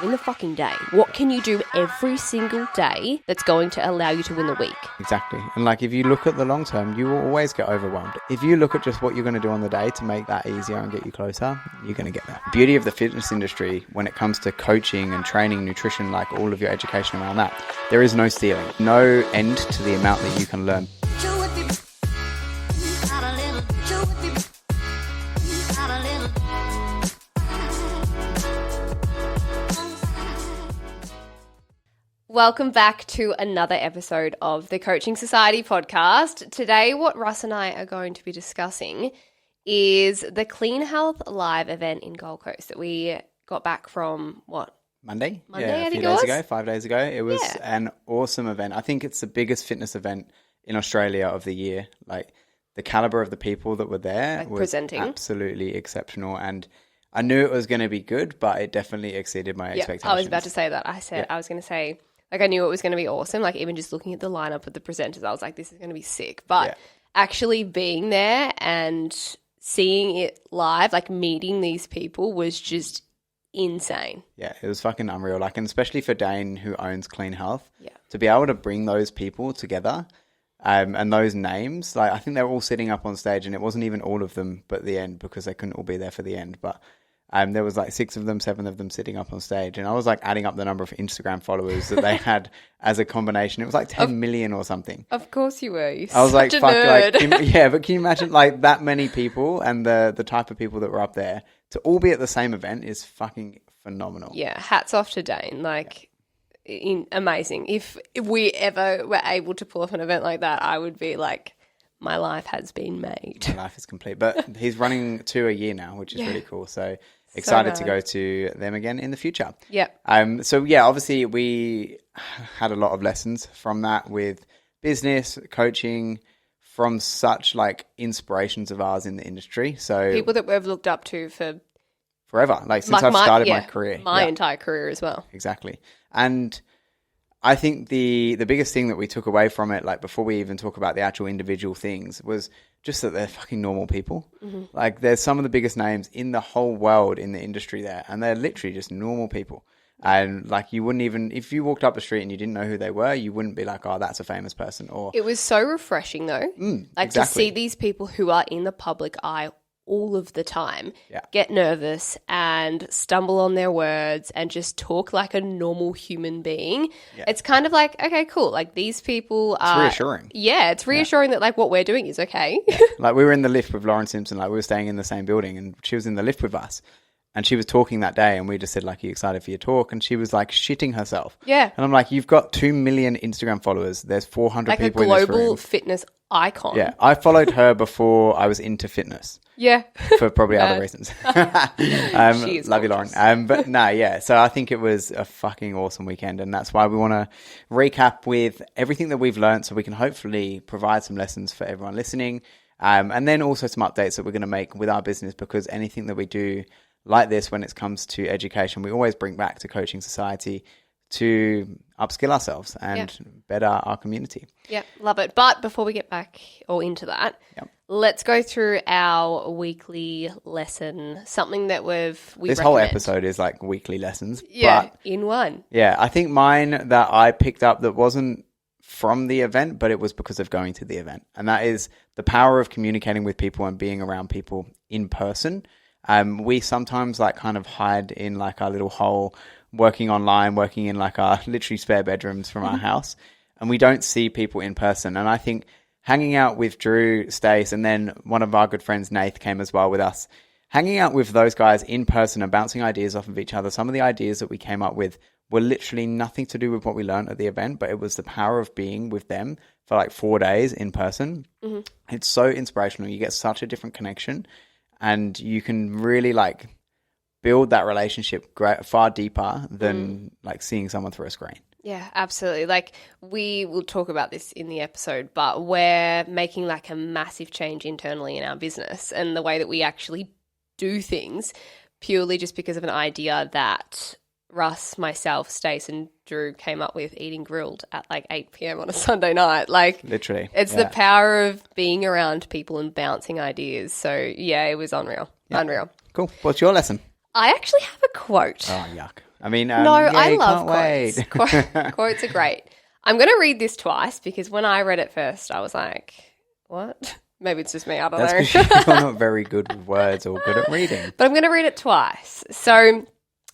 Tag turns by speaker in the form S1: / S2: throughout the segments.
S1: in the fucking day. What can you do every single day that's going to allow you to win the week?
S2: Exactly. And like, if you look at the long term, you will always get overwhelmed. If you look at just what you're going to do on the day to make that easier and get you closer, you're going to get there. The beauty of the fitness industry when it comes to coaching and training, nutrition, like all of your education around that, there is no ceiling, no end to the amount that you can learn.
S1: Welcome back to another episode of the Coaching Society podcast. Today, what Russ and I are going to be discussing is the Clean Health Live event in Gold Coast that we got back from,
S2: Monday,
S1: I
S2: a few
S1: think
S2: days
S1: it was.
S2: ago, 5 days ago. It was an awesome event. I think it's the biggest fitness event in Australia of the year. Like, the caliber of the people that were there was
S1: presenting.
S2: Absolutely exceptional. And I knew it was going to be good, but it definitely exceeded my expectations.
S1: I was about to say that. I was going to say, like, I knew it was going to be awesome. Like, even just looking at the lineup of the presenters, I was like, this is going to be sick. But actually being there and seeing it live, like meeting these people was just insane.
S2: Yeah, it was fucking unreal. Like, and especially for Dane, who owns Clean Health, to be able to bring those people together and those names, like, I think they were all sitting up on stage, and it wasn't even all of them but the end, because they couldn't all be there for the end. But there was like 6 of them, 7 of them sitting up on stage. And I was like adding up the number of Instagram followers that they had as a combination. It was like 10 million or something.
S1: Of course you were.
S2: I was like,
S1: such a
S2: fuck,
S1: nerd.
S2: like, but can you imagine like that many people and the type of people that were up there to all be at the same event is fucking phenomenal.
S1: Yeah, hats off to Dane. Like, amazing. If we ever were able to pull off an event like that, I would be like, my life has been made.
S2: My life is complete. But he's running 2 a year now, which is really cool. So excited to go to them again in the future.
S1: Yeah.
S2: So obviously we had a lot of lessons from that with business, coaching, from such like inspirations of ours in the industry. So
S1: people that we've looked up to for
S2: forever, like since I've started my career.
S1: My entire career as well.
S2: Exactly. And I think the biggest thing that we took away from it, like before we even talk about the actual individual things, was just that they're fucking normal people. Mm-hmm. Like, there's some of the biggest names in the whole world in the industry there, and they're literally just normal people. And like, you wouldn't even, if you walked up the street and you didn't know who they were, you wouldn't be like, oh, that's a famous person. Or
S1: it was so refreshing though, to see these people who are in the public eye all of the time get nervous and stumble on their words and just talk like a normal human being. It's kind of like, okay, cool, like these people are
S2: reassuring.
S1: It's reassuring that like what we're doing is okay.
S2: Like, we were in the lift with Lauren Simpson, like we were staying in the same building, and she was in the lift with us. And she was talking that day, and we just said, like, are you excited for your talk? And she was like shitting herself. Yeah. And I'm like, you've got 2 million Instagram followers. There's 400
S1: like
S2: people in this room.
S1: Like a global fitness icon.
S2: Yeah. I followed her before I was into fitness.
S1: Yeah.
S2: For probably other reasons.
S1: She is
S2: love you, Lauren. But no, yeah. So I think it was a fucking awesome weekend. And that's why we want to recap with everything that we've learned, so we can hopefully provide some lessons for everyone listening. And then also some updates that we're going to make with our business, because anything that we do like this, when it comes to education, we always bring back to Coaching Society to upskill ourselves and better our community.
S1: Yeah, love it. But before we get back or into that, let's go through our weekly lesson, something that we recommend.
S2: Whole episode is like weekly lessons.
S1: Yeah, but in one.
S2: Yeah, I think mine that I picked up that wasn't from the event, but it was because of going to the event. And that is the power of communicating with people and being around people in person. We sometimes like kind of hide in like our little hole, working online, working in like our literally spare bedrooms from our house, and we don't see people in person. And I think hanging out with Drew, Stace, and then one of our good friends, Nath, came as well with us. Hanging out with those guys in person and bouncing ideas off of each other. Some of the ideas that we came up with were literally nothing to do with what we learned at the event, but it was the power of being with them for like 4 days in person. Mm-hmm. It's so inspirational. You get such a different connection. And you can really like build that relationship far deeper than like seeing someone through a screen.
S1: Yeah, absolutely. Like, we will talk about this in the episode, but we're making like a massive change internally in our business and the way that we actually do things, purely just because of an idea that Russ, myself, Stace and Drew came up with, eating grilled at like 8 p.m. on a Sunday night. Like,
S2: literally.
S1: It's the power of being around people and bouncing ideas. So, yeah, it was unreal. Yeah. Unreal.
S2: Cool. What's your lesson?
S1: I actually have a quote.
S2: Oh, yuck. I mean,
S1: No, I
S2: you
S1: love
S2: can't
S1: quotes.
S2: wait.
S1: Quotes are great. I'm going to read this twice because when I read it first, I was like, what? Maybe it's just me. I don't
S2: That's
S1: know.
S2: because you're not very good with words or good at reading.
S1: But I'm going to read it twice. So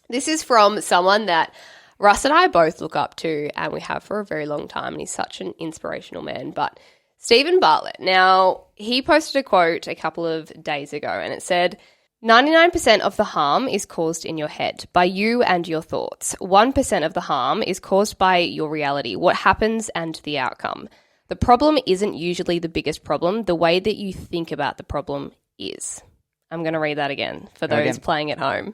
S1: this is from someone that Russ and I both look up to and we have for a very long time, and he's such an inspirational man. But Stephen Bartlett. Now, he posted a quote a couple of days ago and it said, 99% of the harm is caused in your head by you and your thoughts. 1% of the harm is caused by your reality, what happens and the outcome. The problem isn't usually the biggest problem. The way that you think about the problem is. I'm going to read that again for those playing at home.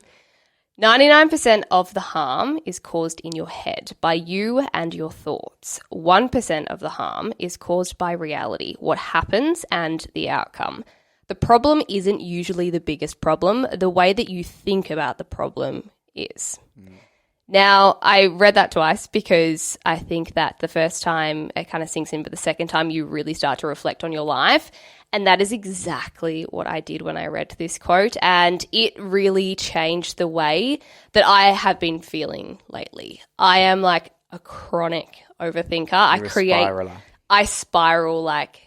S1: 99% of the harm is caused in your head by you and your thoughts. 1% of the harm is caused by reality, what happens and the outcome. The problem isn't usually the biggest problem. The way that you think about the problem is. Now, I read that twice because I think that the first time it kind of sinks in, but the second time you really start to reflect on your life. And that is exactly what I did when I read this quote. And it really changed the way that I have been feeling lately. I am like a chronic overthinker. I spiral like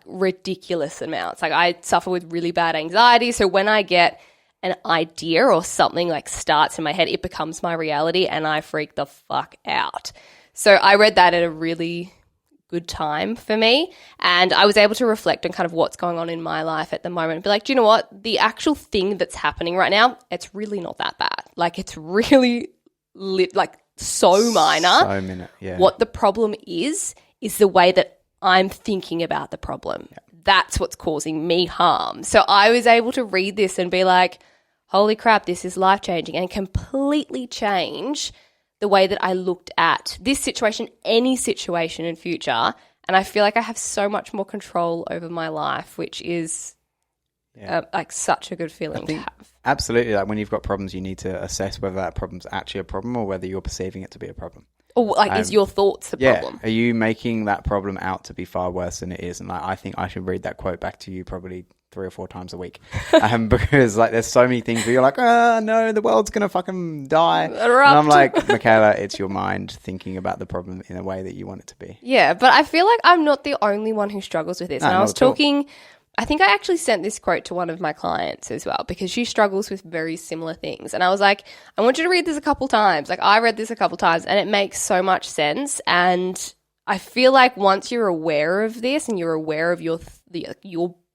S1: ridiculous amounts. Like I suffer with really bad anxiety. So when I get an idea or something like starts in my head, it becomes my reality and I freak the fuck out. So I read that at a really good time for me, and I was able to reflect on kind of what's going on in my life at the moment and be like, do you know what? The actual thing that's happening right now, it's really not that bad. Like it's really so minor.
S2: So minor, yeah.
S1: What the problem is the way that I'm thinking about the problem. Yeah. That's what's causing me harm. So I was able to read this and be like, holy crap, this is life-changing, and completely change the way that I looked at this situation, any situation in future. And I feel like I have so much more control over my life, which is like such a good feeling to have.
S2: Absolutely. Like when you've got problems, you need to assess whether that problem's actually a problem or whether you're perceiving it to be a problem.
S1: Or like, is your thoughts the problem?
S2: Are you making that problem out to be far worse than it is? And like, I think I should read that quote back to you probably 3 or 4 times a week, because like there's so many things where you're like, oh no, the world's gonna fucking die. And I'm like, Michaela, it's your mind thinking about the problem in a way that you want it to be.
S1: Yeah, but I feel like I'm not the only one who struggles with this. And I was talking, I think I actually sent this quote to one of my clients as well, because she struggles with very similar things. And I was like, I want you to read this a couple times. Like I read this a couple times and it makes so much sense. And I feel like once you're aware of this and you're aware of your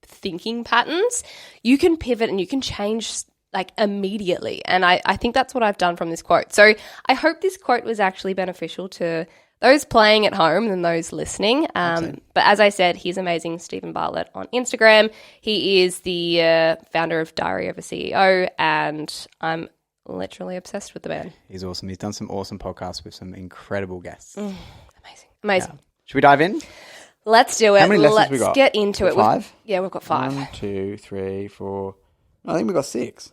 S1: thinking patterns, you can pivot and you can change like immediately. And I think that's what I've done from this quote. So I hope this quote was actually beneficial to those playing at home and those listening. But as I said, he's amazing, Stephen Bartlett on Instagram. He is the founder of Diary of a CEO, and I'm literally obsessed with the man.
S2: He's awesome. He's done some awesome podcasts with some incredible guests.
S1: Amazing.
S2: Yeah. Should we dive in?
S1: Let's do it.
S2: How many lessons we got?
S1: Let's get into it.
S2: 5?
S1: We've got 5.
S2: 1, 2, 3, 4. I think we got 6.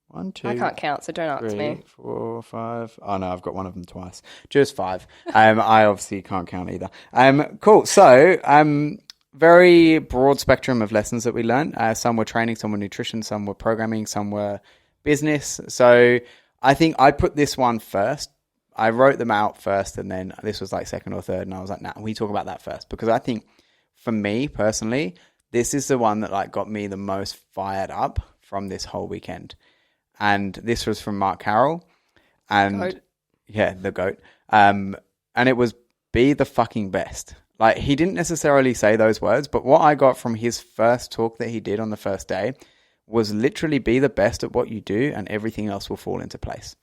S2: 1, 2.
S1: I can't count, so don't ask
S2: 3,
S1: me.
S2: 4, 5. Oh no, I've got one of them twice. Just 5. I obviously can't count either. Cool. So, very broad spectrum of lessons that we learned. Some were training, some were nutrition, some were programming, some were business. So, I think I put this one first. I wrote them out first, and then this was like second or third, and I was like, nah, we talk about that first, because I think for me personally, this is the one that like got me the most fired up from this whole weekend. And this was from Mark Carroll, and the GOAT. And it was be the fucking best. Like he didn't necessarily say those words, but what I got from his first talk that he did on the first day was literally be the best at what you do, and everything else will fall into place.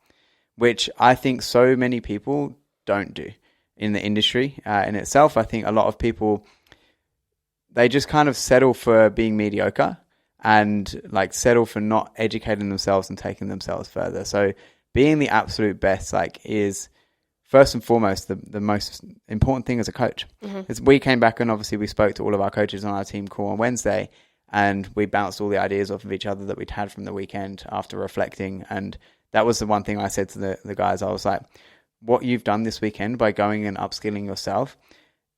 S2: Which I think so many people don't do in the industry in itself. I think a lot of people, they just kind of settle for being mediocre and like settle for not educating themselves and taking themselves further. So being the absolute best like is first and foremost the most important thing as a coach. Mm-hmm. We came back and obviously we spoke to all of our coaches on our team call on Wednesday, and we bounced all the ideas off of each other that we'd had from the weekend after reflecting. And that was the one thing I said to the guys. I was like, what you've done this weekend by going and upskilling yourself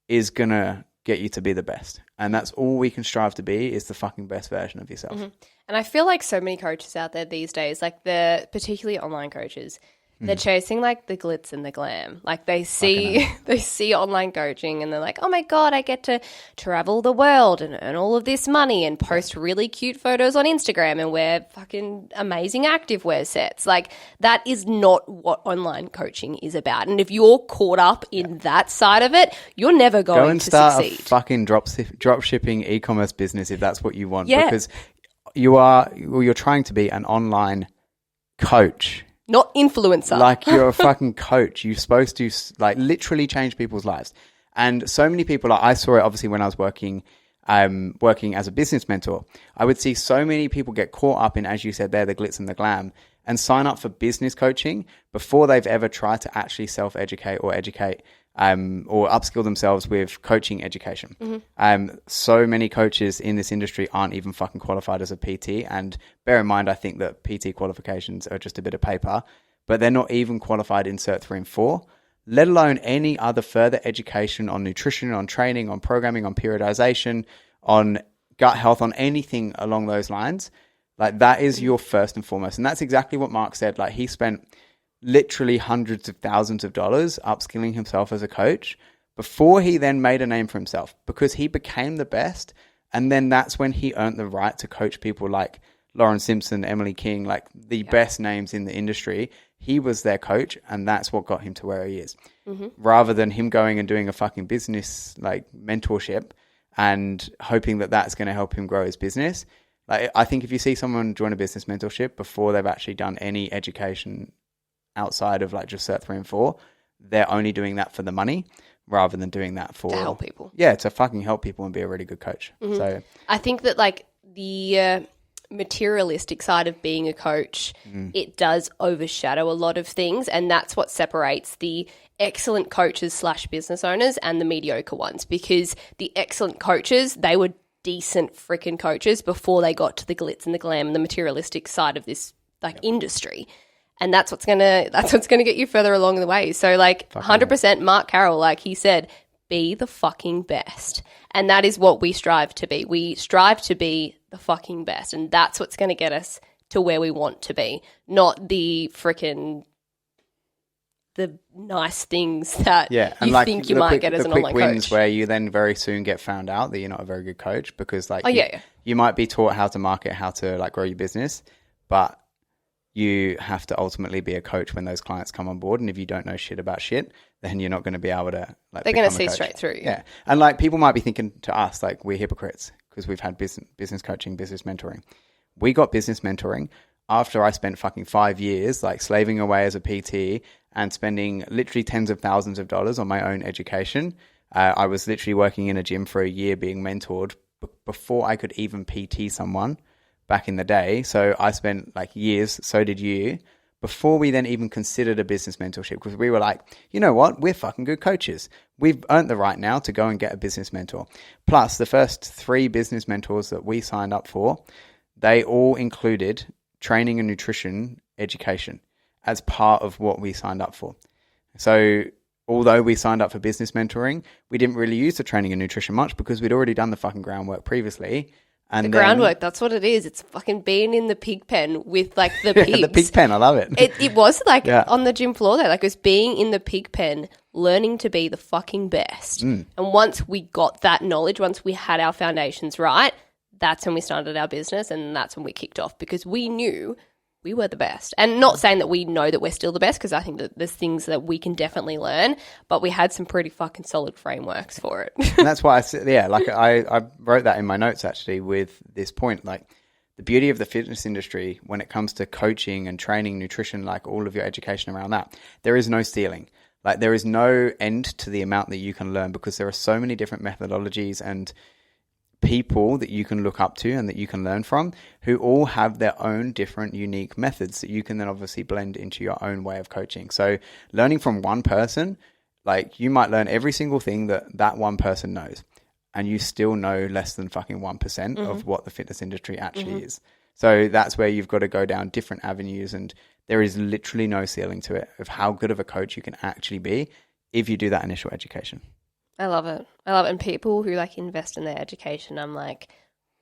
S2: is going to get you to be the best. And that's all we can strive to be, is the fucking best version of yourself.
S1: Mm-hmm. And I feel like so many coaches out there these days, like the particularly online coaches, They're chasing like the glitz and the glam. Like they see online coaching and they're like, oh my God, I get to travel the world and earn all of this money and post really cute photos on Instagram and wear fucking amazing activewear sets. Like that is not what online coaching is about. And if you're caught up in that side of it, you're never going to succeed. Go and start
S2: a fucking drop shipping e-commerce business if that's what you want.
S1: Yeah.
S2: Because you're trying to be an online coach.
S1: Not influencer.
S2: Like you're a fucking coach. You're supposed to like literally change people's lives. And so many people, like I saw it obviously when I was working as a business mentor. I would see so many people get caught up in, as you said there, the glitz and the glam, and sign up for business coaching before they've ever tried to actually self-educate or educate or upskill themselves with coaching education. So many coaches in this industry aren't even fucking qualified as a PT. And bear in mind, I think that PT qualifications are just a bit of paper, but they're not even qualified in Cert 3 and 4, let alone any other further education on nutrition, on training, on programming, on periodization, on gut health, on anything along those lines. Like that is your first and foremost. And that's exactly what Mark said. Like he spent literally hundreds of thousands of dollars upskilling himself as a coach before he then made a name for himself, because he became the best. And then that's when he earned the right to coach people like Lauren Simpson, Emily King, like the best names in the industry. He was their coach, and that's what got him to where he is. Rather than him going and doing a fucking business like mentorship and hoping that that's going to help him grow his business. Like I think if you see someone join a business mentorship before they've actually done any education outside of like just Cert 3 and 4, they're only doing that for the money rather than doing that to
S1: help people.
S2: Yeah, to fucking help people and be a really good coach. So
S1: I think that like the materialistic side of being a coach, it does overshadow a lot of things, and that's what separates the excellent coaches / business owners and the mediocre ones, because the excellent coaches, they were decent freaking coaches before they got to the glitz and the glam and the materialistic side of this like industry. And that's what's gonna get you further along the way. So like 100% Mark Carroll, like he said, be the fucking best. And that is what we strive to be. We strive to be the fucking best. And that's what's going to get us to where we want to be, not the nice things that you think you might get as an online coach. The quick wins
S2: where you then very soon get found out that you're not a very good coach because like you might be taught how to market, how to like grow your business, but you have to ultimately be a coach when those clients come on board. And if you don't know shit about shit, then you're not going to be able to like
S1: they're going to see straight through you.
S2: Yeah. And like people might be thinking to us like we're hypocrites because we've had business coaching, business mentoring. We got business mentoring after I spent fucking 5 years like slaving away as a PT and spending literally tens of thousands of dollars on my own education. I was literally working in a gym for a year being mentored before I could even PT someone back in the day. So I spent like years, so did you, before we then even considered a business mentorship, because we were like, you know what, we're fucking good coaches. We've earned the right now to go and get a business mentor. Plus the first 3 business mentors that we signed up for, they all included training and nutrition education as part of what we signed up for. So although we signed up for business mentoring, we didn't really use the training and nutrition much because we'd already done the fucking groundwork previously. And
S1: the groundwork, that's what it is. It's fucking being in the pig pen with like the pigs.
S2: The pig pen, I love it.
S1: It was like on the gym floor there. Like it was being in the pig pen, learning to be the fucking best. And once we got that knowledge, once we had our foundations right, that's when we started our business and that's when we kicked off because we knew we were the best. And not saying that we know that we're still the best because I think that there's things that we can definitely learn, but we had some pretty fucking solid frameworks for it.
S2: And that's why I wrote that in my notes actually with this point. Like the beauty of the fitness industry when it comes to coaching and training, nutrition, like all of your education around that, there is no ceiling. Like there is no end to the amount that you can learn because there are so many different methodologies and people that you can look up to and that you can learn from who all have their own different unique methods that you can then obviously blend into your own way of coaching. So learning from one person, like you might learn every single thing that one person knows and you still know less than fucking 1% of what the fitness industry actually is. So that's where you've got to go down different avenues and there is literally no ceiling to it of how good of a coach you can actually be if you do that initial education.
S1: I love it. I love it. And people who like invest in their education, I'm like,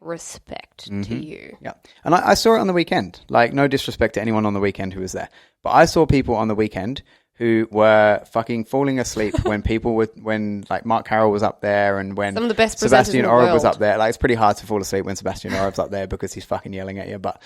S1: respect to you.
S2: Yeah. And I saw it on the weekend. Like, no disrespect to anyone on the weekend who was there. But I saw people on the weekend who were fucking falling asleep when like Mark Carroll was up there and when
S1: some of the best
S2: Sebastian
S1: presenters in the
S2: Oreb was
S1: world.
S2: up there. Like, it's pretty hard to fall asleep when Sebastian Oreb's up there because he's fucking yelling at you. But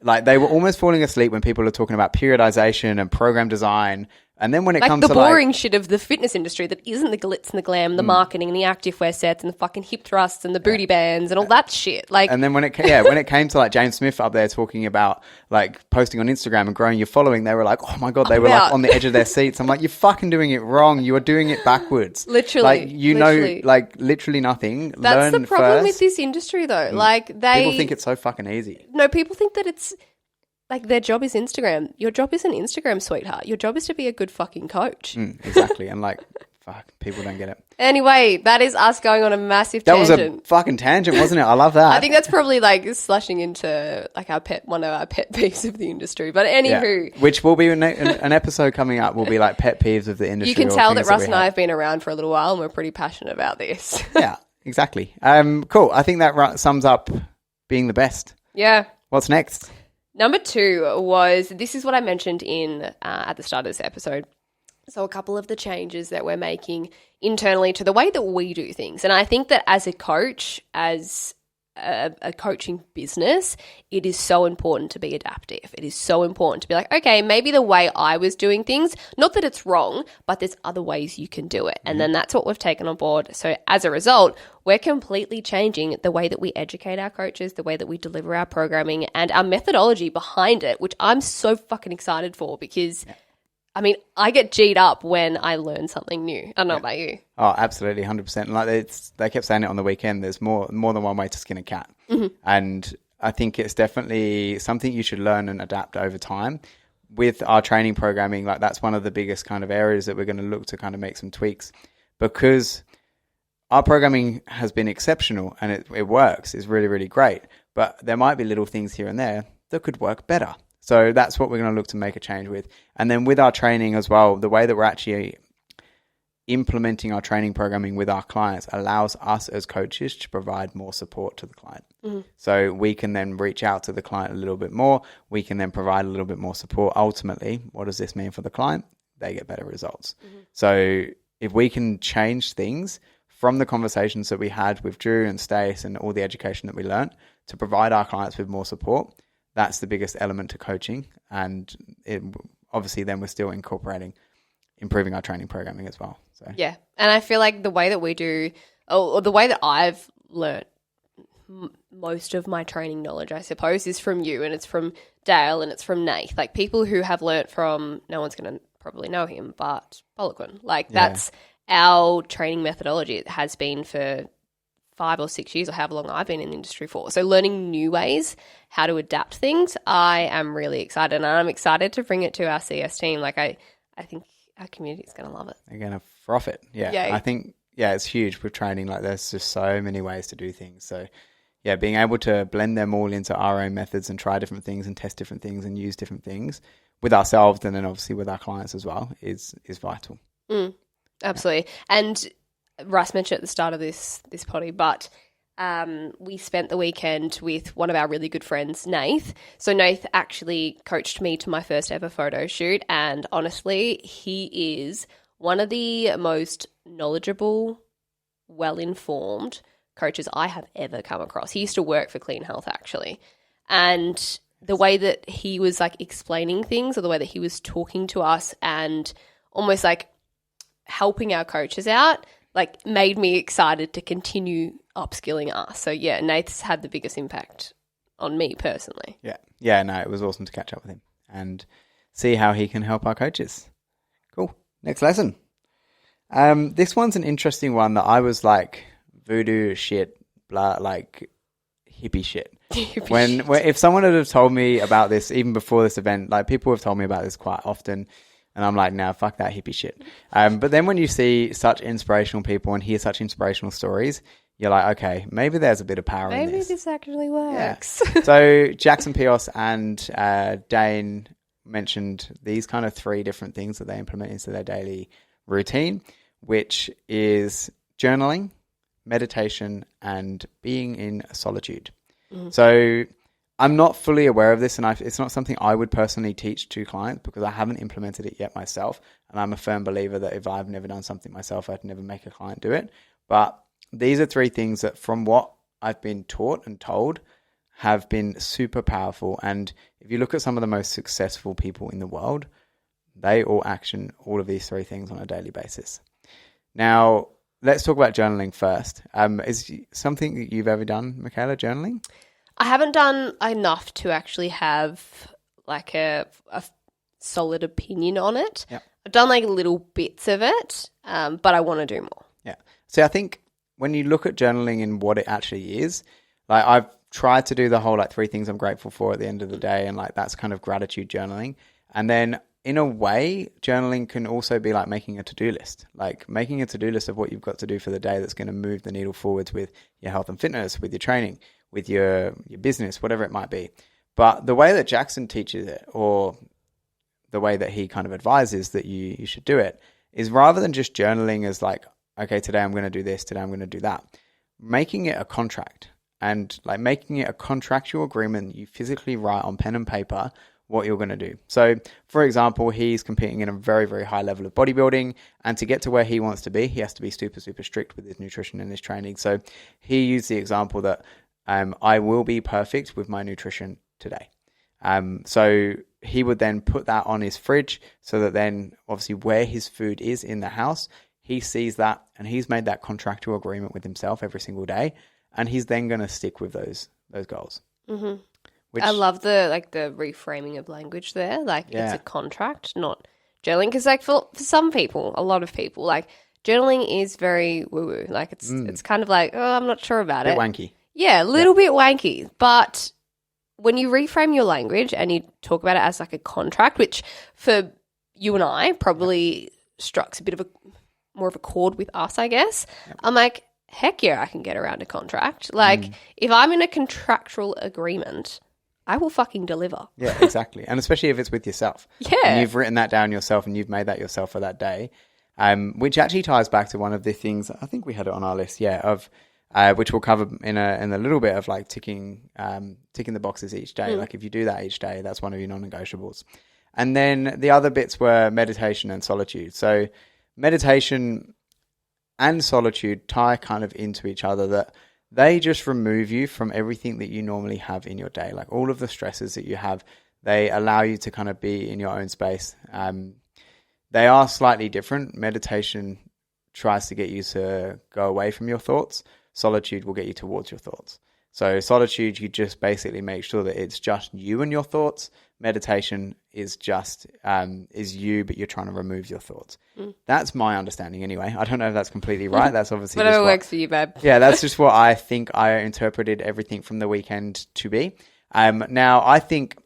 S2: like, they were almost falling asleep when people are talking about periodization and program design. And then when it
S1: Like
S2: comes
S1: the
S2: to
S1: boring shit of the fitness industry that isn't the glitz and the glam, the marketing and the activewear sets and the fucking hip thrusts and the booty bands and all that shit. Like,
S2: and then when it came to like James Smith up there talking about like posting on Instagram and growing your following, they were like, oh my God, they were like on the edge of their seats. I'm like, you're fucking doing it wrong. You are doing it backwards.
S1: Literally.
S2: Like, know, like literally nothing.
S1: That's
S2: Learn
S1: the problem
S2: first.
S1: with this industry though. Like
S2: People think it's so fucking easy.
S1: No, people think that it's like their job is Instagram. Your job isn't Instagram, sweetheart. Your job is to be a good fucking coach.
S2: Exactly. And like, fuck, people don't get it.
S1: Anyway, that is us going on a massive
S2: That
S1: tangent.
S2: was a fucking tangent, wasn't it? I love that.
S1: I think that's probably like slashing into like one of our pet peeves of the industry. But anywho.
S2: Which will be an episode coming up will be like pet peeves of the industry.
S1: You can tell that Russ and I have been around for a little while and we're pretty passionate about this.
S2: Yeah, exactly. Cool. I think that sums up being the best.
S1: Yeah.
S2: What's next?
S1: Number 2 was, this is what I mentioned at the start of this episode. So a couple of the changes that we're making internally to the way that we do things. And I think that as a coach, as a coaching business, it is so important to be adaptive. It is so important to be like, okay, maybe the way I was doing things, not that it's wrong, but there's other ways you can do it. And then that's what we've taken on board. So as a result, we're completely changing the way that we educate our coaches, the way that we deliver our programming and our methodology behind it, which I'm so fucking excited for because I mean, I get G'd up when I learn something new. I don't know about you.
S2: Oh, absolutely, 100%. Like they kept saying it on the weekend. There's more than one way to skin a cat, and I think it's definitely something you should learn and adapt over time. With our training programming, like that's one of the biggest kind of areas that we're going to look to kind of make some tweaks because our programming has been exceptional and it works. It's really, really great, but there might be little things here and there that could work better. So that's what we're going to look to make a change with. And then with our training as well, the way that we're actually implementing our training programming with our clients allows us as coaches to provide more support to the client. So we can then reach out to the client a little bit more. We can then provide a little bit more support. Ultimately, what does this mean for the client? They get better results. So if we can change things from the conversations that we had with Drew and Stace and all the education that we learned to provide our clients with more support, that's the biggest element to coaching. And obviously then we're still improving our training programming as well. So
S1: yeah. And I feel like the way that we do, or the way that I've learnt most of my training knowledge, I suppose, is from you and it's from Dale and it's from Nath. Like people who have learnt from, no one's going to probably know him, but Poliquin. Like that's our training methodology. It has been for 5 or 6 years or however long I've been in the industry for. So learning new ways, how to adapt things, I am really excited and I'm excited to bring it to our CS team. Like I think our community is going to love it.
S2: They're going to froth it. Yeah.
S1: Yay.
S2: I think, it's huge with training. Like there's just so many ways to do things. So yeah, being able to blend them all into our own methods and try different things and test different things and use different things with ourselves and then obviously with our clients as well is vital.
S1: Absolutely. And Russ mentioned at the start of this potty, but we spent the weekend with one of our really good friends, Nath. So Nath actually coached me to my first ever photo shoot, and honestly, he is one of the most knowledgeable, well-informed coaches I have ever come across. He used to work for Clean Health, actually, and the way that he was like explaining things or the way that he was talking to us and almost like helping our coaches out, like made me excited to continue upskilling us. So yeah, Nath's had the biggest impact on me personally.
S2: Yeah, no, it was awesome to catch up with him and see how he can help our coaches. Cool. Next lesson. This one's an interesting one that I was like voodoo shit, blah, like hippie shit. When if someone had have told me about this even before this event, like people have told me about this quite often, and I'm like, nah, fuck that hippie shit. But then when you see such inspirational people and hear such inspirational stories, you're like, okay, maybe there's a bit of power in this.
S1: Maybe this actually works.
S2: Yeah. So Jackson Pios and Dane mentioned these kind of 3 different things that they implement into their daily routine, which is journaling, meditation, and being in solitude. So I'm not fully aware of this, and it's not something I would personally teach to clients because I haven't implemented it yet myself. And I'm a firm believer that if I've never done something myself, I'd never make a client do it. But these are 3 things that, from what I've been taught and told, have been super powerful. And if you look at some of the most successful people in the world, they all action all of these 3 things on a daily basis. Now, let's talk about journaling first. Is something that you've ever done, Michaela, journaling?
S1: I haven't done enough to actually have like a solid opinion on it.
S2: Yep.
S1: I've done like little bits of it, but I want to do more.
S2: Yeah. So I think when you look at journaling and what it actually is, like I've tried to do the whole like 3 things I'm grateful for at the end of the day, and like that's kind of gratitude journaling. And then in a way, journaling can also be like making a to-do list, like making a to-do list of what you've got to do for the day that's going to move the needle forwards with your health and fitness, with your training, with your business, whatever it might be. But the way that Jackson teaches it, or the way that he kind of advises that you should do it, is rather than just journaling as like, okay, today I'm going to do this, today I'm going to do that, making it a contract, and like making it a contractual agreement you physically write on pen and paper what you're going to do. So, for example, he's competing in a very, very high level of bodybuilding, and to get to where he wants to be, he has to be super, super strict with his nutrition and his training. So he used the example that I will be perfect with my nutrition today. So he would then put that on his fridge so that then obviously where his food is in the house, he sees that, and he's made that contractual agreement with himself every single day, and he's then going to stick with those goals.
S1: Mm-hmm. I love the reframing of language there. Like it's a contract, not journaling. Because like for some people, a lot of people, like journaling is very woo-woo. Like it's kind of like, oh, I'm not sure about it.
S2: Wanky.
S1: Yeah, a little bit wanky. But when you reframe your language and you talk about it as like a contract, which for you and I probably strikes a bit of a more of a chord with us, I guess. Yep. I'm like, heck yeah, I can get around a contract. Like if I'm in a contractual agreement, I will fucking deliver. Yeah,
S2: exactly. And especially if it's with yourself.
S1: Yeah.
S2: And you've written that down yourself and you've made that yourself for that day. Which actually ties back to one of the things, I think we had it on our list, of which we'll cover in a little bit of like ticking the boxes each day. Like if you do that each day, that's one of your non-negotiables. And then the other bits were meditation and solitude. So meditation and solitude tie kind of into each other, that they just remove you from everything that you normally have in your day. Like all of the stresses that you have, they allow you to kind of be in your own space. They are slightly different. Meditation tries to get you to go away from your thoughts. Solitude will get you towards your thoughts. So solitude, you just basically make sure that it's just you and your thoughts. Meditation is just is you, but you're trying to remove your thoughts. That's my understanding anyway. I don't know if that's completely right. That's obviously
S1: whatever works for you, babe.
S2: Yeah, that's just what I think I interpreted everything from the weekend to be. Now, I think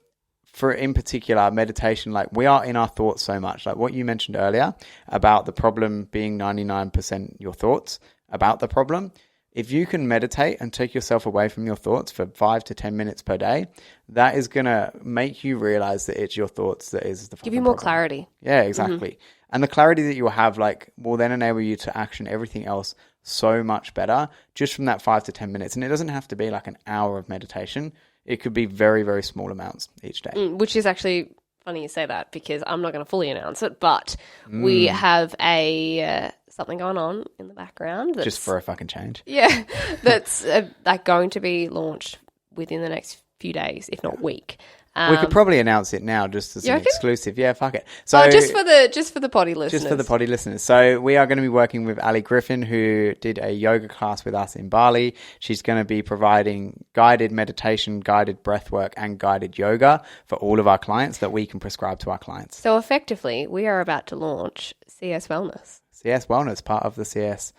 S2: for in particular meditation, like we are in our thoughts so much. Like what you mentioned earlier about the problem being 99% your thoughts about the problem. If you can meditate and take yourself away from your thoughts for 5 to 10 minutes per day, that is going to make you realize that it's your thoughts that is the
S1: give you more
S2: problem.
S1: clarity.
S2: Yeah, exactly. And the clarity that you'll have will then enable you to action everything else so much better just from that 5 to 10 minutes. And it doesn't have to be like an hour of meditation. It could be very, very small amounts each day.
S1: Which is actually funny you say that, because I'm not going to fully announce it, but we have a something going on in the background. That's,
S2: just for a fucking change.
S1: Yeah, that's like going to be launched within the next few days, if not week.
S2: We could probably announce it now just as an exclusive. Yeah, fuck it.
S1: So just for the potty listeners.
S2: Just for the potty listeners. So we are going to be working with Ali Griffin, who did a yoga class with us in Bali. She's going to be providing guided meditation, guided breathwork, and guided yoga for all of our clients that we can prescribe to our clients.
S1: So effectively, we are about to launch CS Wellness.
S2: CS Wellness, part of the CS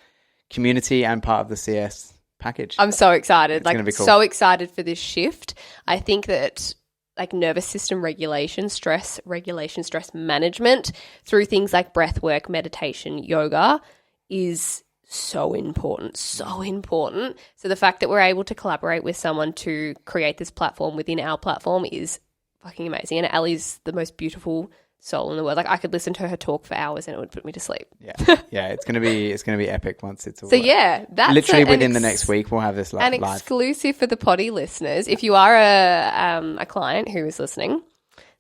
S2: community and part of the CS package.
S1: I'm so excited.
S2: It's going to be cool.
S1: So excited for this shift. I think that like nervous system regulation, stress regulation, stress management through things like breath work, meditation, yoga is so important, so important. So the fact that we're able to collaborate with someone to create this platform within our platform is fucking amazing. And Ali's the most beautiful soul in the world. Like I could listen to her talk for hours and it would put me to sleep.
S2: Yeah, it's gonna be epic once it's all.
S1: So yeah, that's
S2: literally within the next week we'll have this live.
S1: Exclusive for the potty listeners. If you are a client who is listening,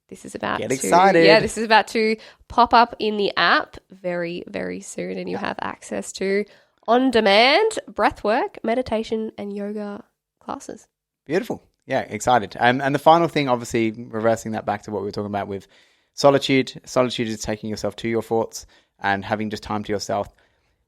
S1: this is about
S2: Get excited.
S1: Yeah, this is about to pop up in the app very, very soon, and you have access to on-demand breathwork, meditation, and yoga classes.
S2: Beautiful. Yeah, excited. And the final thing, obviously, reversing that back to what we were talking about with solitude. Solitude is taking yourself to your thoughts and having just time to yourself.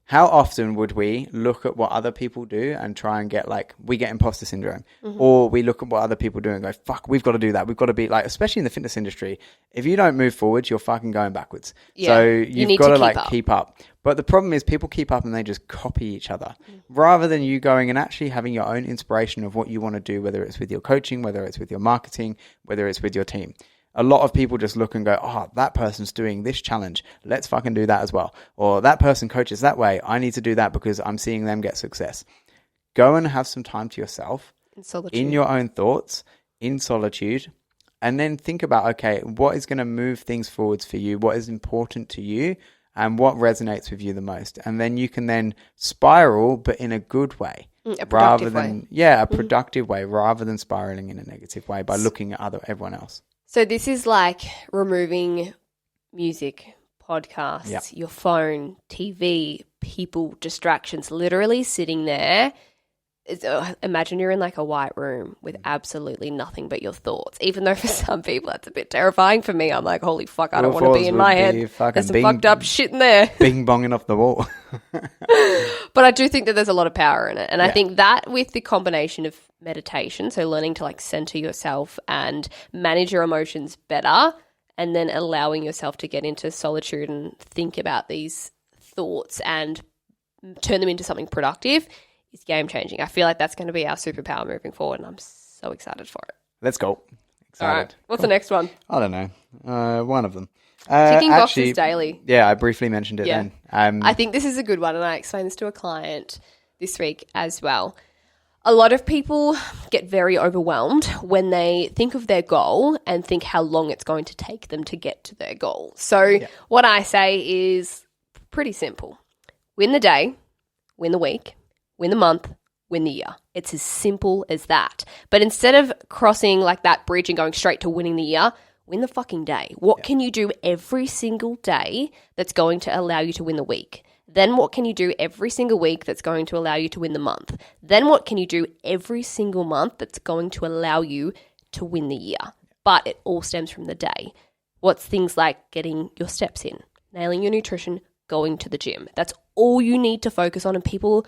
S2: How often would we look at what other people do and try and get we get imposter syndrome, or we look at what other people do and go, fuck, we've got to do that. We've got to be especially in the fitness industry, if you don't move forwards, you're fucking going backwards. Yeah, so you've got to keep up. But the problem is people keep up and they just copy each other rather than you going and actually having your own inspiration of what you want to do, whether it's with your coaching, whether it's with your marketing, whether it's with your team. A lot of people just look and go, oh, that person's doing this challenge. Let's fucking do that as well. Or that person coaches that way. I need to do that because I'm seeing them get success. Go and have some time to yourself in your own thoughts, in solitude, and then think about, okay, what is going to move things forwards for you? What is important to you? And what resonates with you the most? And then you can then spiral, but in a good way.
S1: A productive way.
S2: Yeah, a productive way rather than spiraling in a negative way by looking at everyone else.
S1: So this is like removing music, podcasts, your phone, TV, people, distractions, literally sitting there. Imagine you're in a white room with absolutely nothing but your thoughts. Even though for some people that's a bit terrifying. For me, I'm like, holy fuck, I don't want to be in my head. There's some fucked up shit in there.
S2: Bing bonging off the wall.
S1: But I do think that there's a lot of power in it. And I think that with the combination of meditation, so learning to center yourself and manage your emotions better, and then allowing yourself to get into solitude and think about these thoughts and turn them into something productive is game changing. I feel like that's going to be our superpower moving forward, and I'm so excited for it.
S2: Let's go. Excited.
S1: All right. What's the next one?
S2: I don't know. One of them.
S1: Ticking boxes daily.
S2: Yeah, I briefly mentioned it then.
S1: I think this is a good one, and I explained this to a client this week as well. A lot of people get very overwhelmed when they think of their goal and think how long it's going to take them to get to their goal. So what I say is pretty simple. Win the day, win the week, win the month, win the year. It's as simple as that. But instead of crossing that bridge and going straight to winning the year, win the fucking day. What can you do every single day that's going to allow you to win the week? Then what can you do every single week that's going to allow you to win the month? Then what can you do every single month that's going to allow you to win the year? But it all stems from the day. What's things like getting your steps in, nailing your nutrition, going to the gym. That's all you need to focus on, and people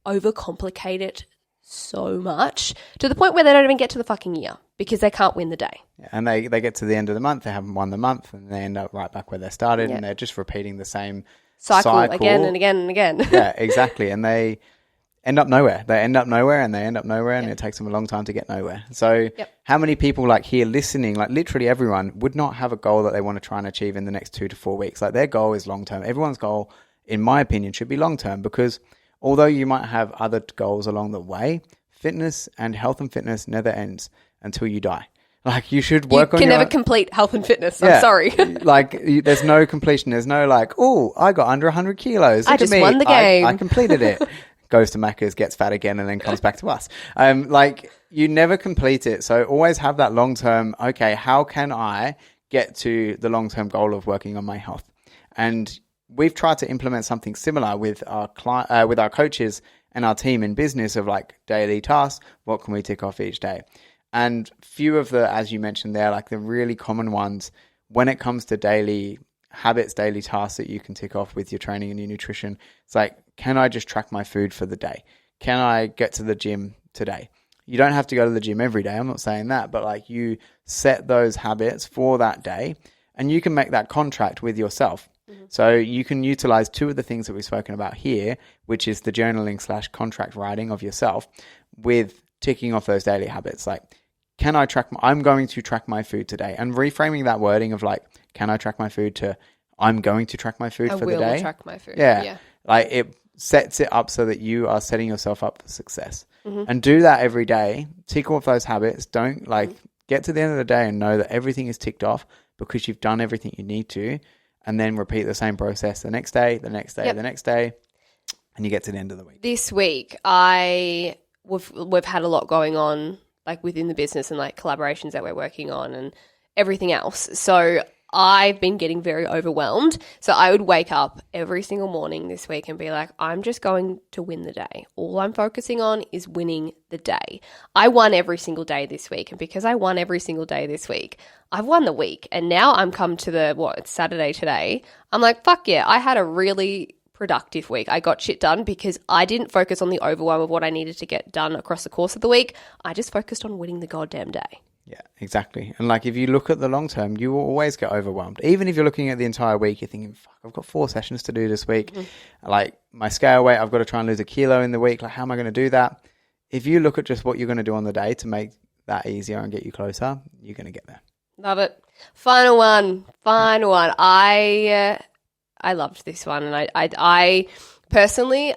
S1: overcomplicate it so much to the point where they don't even get to the fucking year because they can't win the day.
S2: Yeah, and they get to the end of the month, they haven't won the month, and they end up right back where they started, and they're just repeating the same cycle
S1: again and again and again.
S2: Yeah, exactly. And they end up nowhere. They end up nowhere and they end up nowhere, and it takes them a long time to get nowhere. So how many people here listening, literally everyone, would not have a goal that they want to try and achieve in the next 2 to 4 weeks? Their goal is long term. Everyone's goal, in my opinion, should be long term, because although you might have other goals along the way, fitness and health and fitness never ends until you die. You should work on. You can
S1: never complete health and fitness. I'm sorry.
S2: There's no completion. There's no oh, I got under 100 kilos.
S1: I just won the game.
S2: I completed it. Goes to Macca's, gets fat again, and then comes back to us. You never complete it. So always have that long term. Okay, how can I get to the long term goal of working on my health? And we've tried to implement something similar with our with our coaches and our team in business of daily tasks. What can we tick off each day? And few of the, as you mentioned there, the really common ones when it comes to daily habits, daily tasks that you can tick off with your training and your nutrition. It's can I just track my food for the day? Can I get to the gym today? You don't have to go to the gym every day. I'm not saying that, but you set those habits for that day, and you can make that contract with yourself. Mm-hmm. So you can utilize 2 of the things that we've spoken about here, which is the journaling / contract writing of yourself, with ticking off those daily habits. Can I track I'm going to track my food today, and reframing that wording of can I track my food to I'm going to track my food for the day. I will
S1: track my food.
S2: Yeah. It sets it up so that you are setting yourself up for success. Mm-hmm. And do that every day. Tick off those habits. Don't get to the end of the day and know that everything is ticked off because you've done everything you need to, and then repeat the same process the next day, the next day, the next day, and you get to the end of the week.
S1: This week, we've had a lot going on, like within the business and like collaborations that we're working on and everything else. So I've been getting very overwhelmed. So I would wake up every single morning this week and be like, I'm just going to win the day. All I'm focusing on is winning the day. I won every single day this week. And because I won every single day this week, I've won the week. And now I'm come to it's Saturday today. I'm like, fuck yeah, I had a really productive week. I got shit done because I didn't focus on the overwhelm of what I needed to get done across the course of the week. I just focused on winning the goddamn day.
S2: Yeah, exactly. And like if you look at the long term, you will always get overwhelmed. Even if you're looking at the entire week, you're thinking, fuck, I've got 4 sessions to do this week. Like my scale weight, I've got to try and lose 1 kilo in the week. Like how am I going to do that? If you look at just what you're going to do on the day to make that easier and get you closer, you're going to get there.
S1: Love it. Final one. I loved this one. And I personally,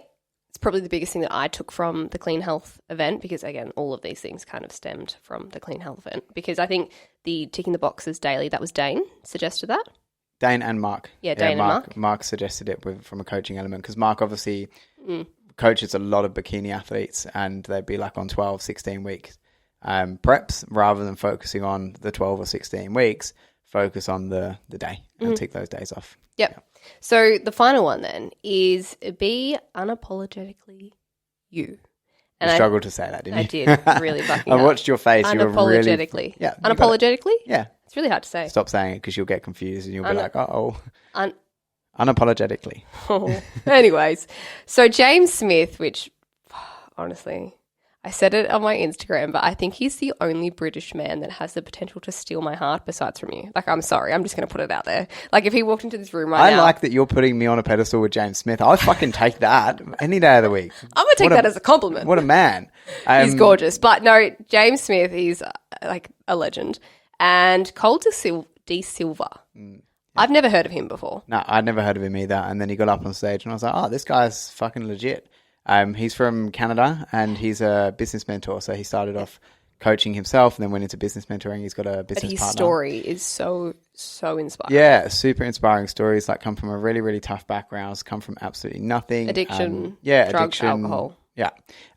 S1: it's probably the biggest thing that I took from the Clean Health event because, again, all of these things kind of stemmed from the Clean Health event because I think the ticking the boxes daily, that was Dane suggested that.
S2: Dane and Mark.
S1: Yeah, Dane and Mark.
S2: Mark suggested it from a coaching element because Mark obviously coaches a lot of bikini athletes and they'd be like on 12, 16 weeks preps rather than focusing on the 12 or 16 weeks, focus on the day and tick those days off.
S1: Yep. Yeah. So the final one then is be unapologetically you. And
S2: you struggled to say that, didn't you?
S1: I did. Really fucking
S2: I watched your face. You were really...
S1: Yeah. Unapologetically?
S2: Yeah.
S1: It's really hard to say.
S2: Stop saying it because you'll get confused and you'll be like, unapologetically.
S1: Oh. Anyways, so James Smith, which honestly... I said it on my Instagram, but I think he's the only British man that has the potential to steal my heart besides from you. Like, I'm sorry. I'm just going to put it out there. Like, if he walked into this room right now.
S2: I like that you're putting me on a pedestal with James Smith. I'll fucking take that any day of the week.
S1: I'm going to take that as a compliment.
S2: What a man.
S1: He's gorgeous. But no, James Smith, he's like a legend. And Cole de Silva. I've never heard of him before.
S2: No, I'd never heard of him either. And then he got up on stage and I was like, oh, this guy's fucking legit. He's from Canada and he's a business mentor. So he started off coaching himself and then went into business mentoring. He's got a business partner.
S1: His story is so inspiring.
S2: Yeah, super inspiring stories. Like come from a really, really tough background, come from absolutely nothing.
S1: Addiction, drugs,
S2: addiction,
S1: alcohol.
S2: Yeah.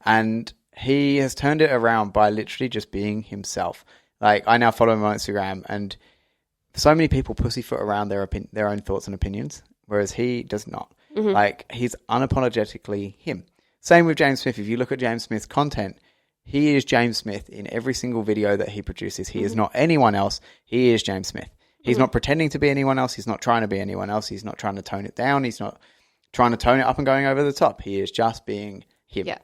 S2: And he has turned it around by literally just being himself. Like I now follow him on Instagram and so many people pussyfoot around their own thoughts and opinions, whereas he does not. Like he's unapologetically him. Same with James Smith. If you look at James Smith's content, he is James Smith in every single video that he produces. He is not anyone else. He is James Smith. He's not pretending to be anyone else. He's not trying to be anyone else. He's not trying to tone it down. He's not trying to tone it up and going over the top. He is just being him. Yeah.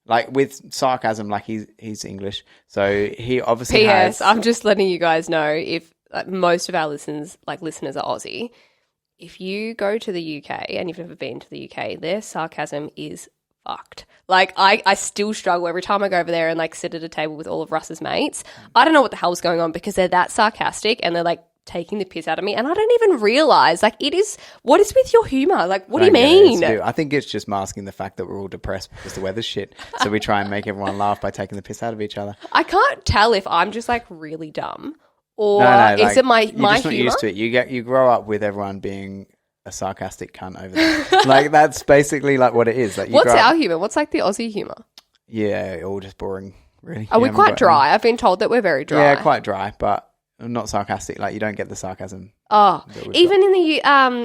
S2: Like with sarcasm, like he's English. So he obviously
S1: P.S. I'm just letting you guys know if most of our listeners are Aussie. If you go to the UK and you've never been to the UK, their sarcasm is fucked. Like I still struggle every time I go over there and like sit at a table with all of Russ's mates. I don't know what the hell's going on because they're that sarcastic and they're like taking the piss out of me and I don't even realize like what is with your humor? Like what do you mean?
S2: I think it's just masking the fact that we're all depressed because the weather's shit. So we try and make everyone laugh by taking the piss out of each other.
S1: I can't tell if I'm just like really dumb or is it my
S2: you're just not
S1: humor?
S2: Used to it. You grow up with everyone being a sarcastic cunt over there. Like that's basically like what it is. Like
S1: what's our humor? What's like the Aussie humor?
S2: Yeah, all just boring, really.
S1: Are we quite dry? I've been told that we're very dry.
S2: Yeah, quite dry, but not sarcastic. Like you don't get the sarcasm.
S1: Oh, even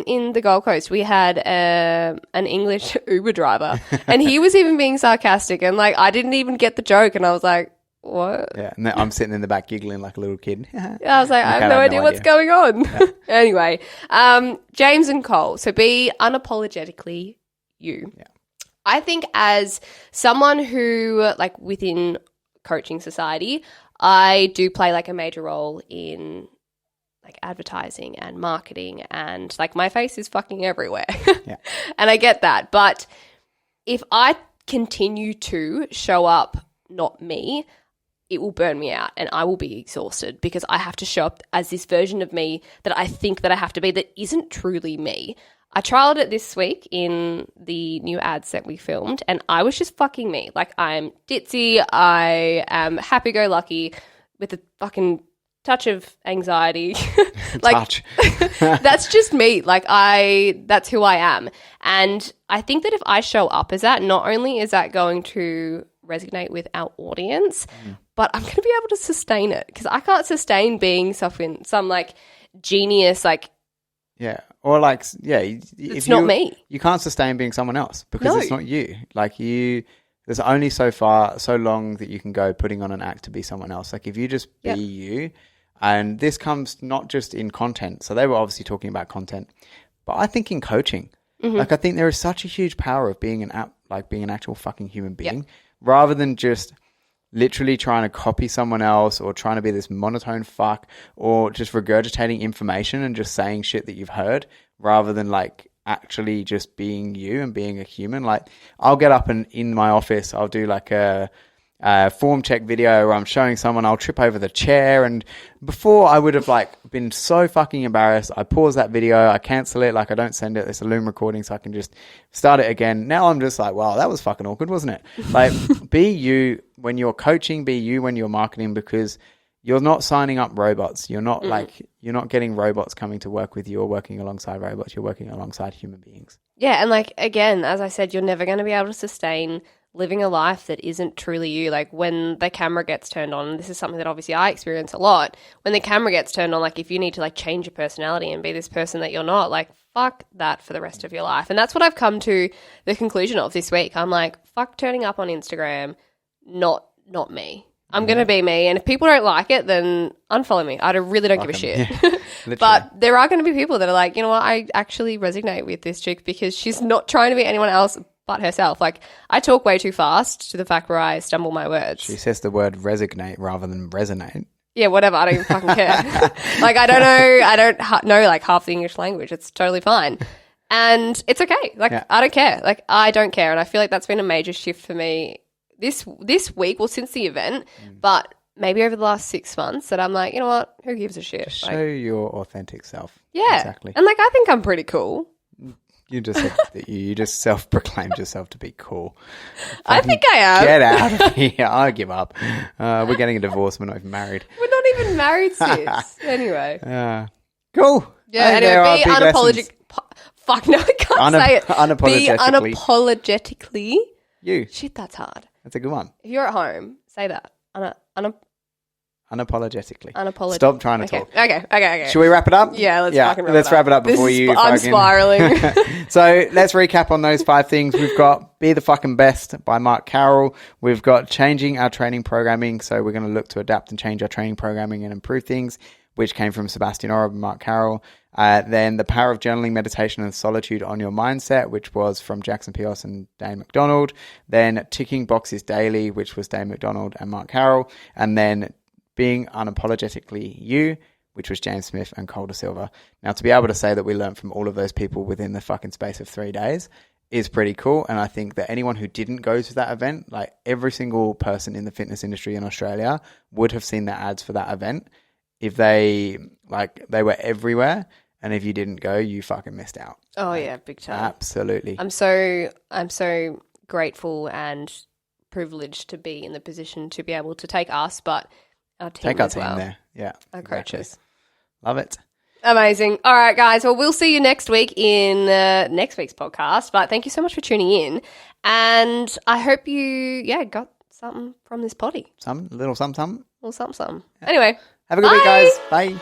S1: in the Gold Coast, we had an English Uber driver, and he was even being sarcastic, and like I didn't even get the joke, and I was like, what?
S2: Yeah, and then I'm sitting in the back giggling like a little kid.
S1: Yeah, I was like, I have no idea what's going on. Yeah. Anyway, James and Cole. So be unapologetically you. Yeah. I think as someone who, like within coaching society, I do play like a major role in like advertising and marketing and like my face is fucking everywhere. Yeah. And I get that. But if I continue to show up not me, it will burn me out and I will be exhausted because I have to show up as this version of me that I think that I have to be that isn't truly me. I trialed it this week in the new ads that we filmed and I was just fucking me. Like I'm ditzy, I am happy-go-lucky with a fucking touch of anxiety.
S2: Touch.
S1: That's just me. Like that's who I am. And I think that if I show up as that, not only is that going to resonate with our audience, but I'm going to be able to sustain it, because I can't sustain being some like genius, like,
S2: yeah. Or like, yeah.
S1: It's not me.
S2: You can't sustain being someone else because it's not you. Like there's only so long that you can go putting on an act to be someone else. Like if you just be you, and this comes not just in content. So they were obviously talking about content, but I think in coaching, like I think there is such a huge power of being being an actual fucking human being, rather than just literally trying to copy someone else or trying to be this monotone fuck or just regurgitating information and just saying shit that you've heard, rather than like actually just being you and being a human. Like I'll get up and in my office, I'll do like a form check video where I'm showing someone, I'll trip over the chair, and before I would have like been so fucking embarrassed, I pause that video, I cancel it, like I don't send it, it's a Loom recording so I can just start it again. Now I'm just like, wow, that was fucking awkward, wasn't it? Like be you when you're coaching, be you when you're marketing, because you're not signing up robots. You're not you're not getting robots coming to work with you or working alongside robots. You're working alongside human beings.
S1: Yeah, and like again, as I said, you're never going to be able to sustain living a life that isn't truly you. Like when the camera gets turned on, this is something that obviously I experience a lot. When the camera gets turned on, like if you need to like change your personality and be this person that you're not, like fuck that for the rest of your life. And that's what I've come to the conclusion of this week. I'm like, fuck turning up on Instagram, not me. I'm going to be me. And if people don't like it, then unfollow me. I really don't give a shit.
S2: Yeah,
S1: but there are going to be people that are like, you know what, I actually resonate with this chick because she's not trying to be anyone else but herself. Like I talk way too fast to the fact where I stumble my words.
S2: She says the word resignate rather than resonate.
S1: Yeah, whatever. I don't even fucking care. Like I don't know like half the English language. It's totally fine. And it's okay. Like I don't care. Like I don't care. And I feel like that's been a major shift for me this week, well, since the event, but maybe over the last 6 months, that I'm like, you know what? Who gives a shit?
S2: Just show your authentic self.
S1: Yeah.
S2: Exactly.
S1: And like I think I'm pretty cool.
S2: You just said that you just self-proclaimed yourself to be cool.
S1: I think I am.
S2: Get out of here. I give up. We're getting a divorce. We're not even married.
S1: We're not even married, sis. Anyway.
S2: Cool.
S1: Yeah, anyway, be unapologetic. Fuck, no, I can't say it.
S2: Unapologetically.
S1: Be unapologetically.
S2: You.
S1: Shit, that's hard.
S2: That's a good one.
S1: If you're at home, say that.
S2: Unapologetically.
S1: Unapologetic.
S2: Stop trying to talk.
S1: Okay.
S2: Should we wrap it up?
S1: Yeah, let's fucking wrap it up.
S2: Let's wrap it up before
S1: I'm spiraling.
S2: So let's recap on those 5 things. We've got Be the Fucking Best by Mark Carroll. We've got changing our training programming. So we're going to look to adapt and change our training programming and improve things, which came from Sebastian Oreb and Mark Carroll. Then The Power of Journaling, Meditation and Solitude on Your Mindset, which was from Jackson Pios and Dane McDonald. Then Ticking Boxes Daily, which was Dane McDonald and Mark Carroll. And then Being Unapologetically You, which was James Smith and Calder Silver. Now, to be able to say that we learned from all of those people within the fucking space of 3 days is pretty cool. And I think that anyone who didn't go to that event, like every single person in the fitness industry in Australia would have seen the ads for that event. If they were everywhere, and if you didn't go, you fucking missed out.
S1: Oh yeah, big time.
S2: Absolutely.
S1: I'm so grateful and privileged to be in the position to be able to take us, but our team as well.
S2: There. Yeah.
S1: Our coaches.
S2: Love it.
S1: Amazing. All right, guys. Well, we'll see you next week in next week's podcast. But thank you so much for tuning in, and I hope you got something from this potty.
S2: Little something.
S1: Little something. Anyway.
S2: Have a good week, guys. Bye.